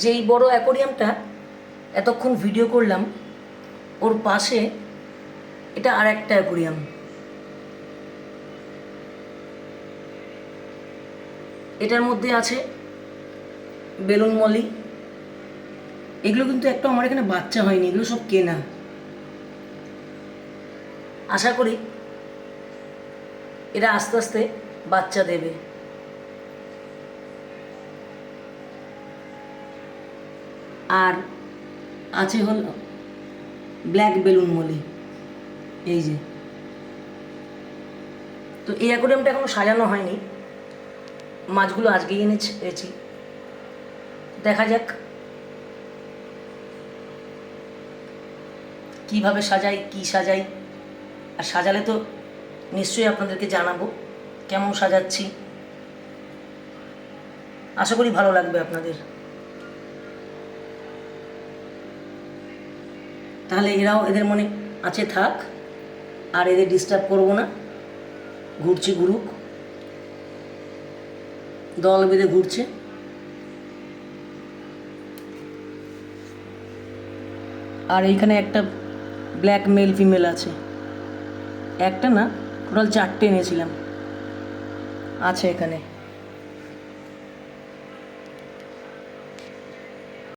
যেই বড় অ্যাকোরিয়ামটা এতক্ষণ ভিডিও করলাম, ওর পাশে এটা আর একটা অ্যাকোরিয়াম। এটার মধ্যে আছে বেলুন মলি। এগুলো কিন্তু একটা আমার এখানে বাচ্চা হয়নি, এগুলো সব কেনা। আশা করি এরা আস্তে আস্তে বাচ্চা দেবে। আর আছে হল ব্ল্যাক বেলুন মলি, এই যে। তো এই অ্যাকোরিয়ামটা এখনো সাজানো হয়নি, মাছগুলো আজকেই এনেছি। দেখা যাক কিভাবে সাজাই, কি সাজাই। আর সাজালে তো নিশ্চয়ই আপনাদেরকে জানাবো কেমন সাজাচ্ছি। আশা করি ভালো লাগবে আপনাদের। তাহলে এরাও এদের মনে আছে থাক, আর এদের ডিস্টার্ব করবো না। ঘুরছে ঘুরুক, দল বেঁধে ঘুরছে। আর এইখানে একটা ব্ল্যাক মেল ফিমেল আছে, একটা না টোটাল 4টে এনেছিলাম, আছে এখানে।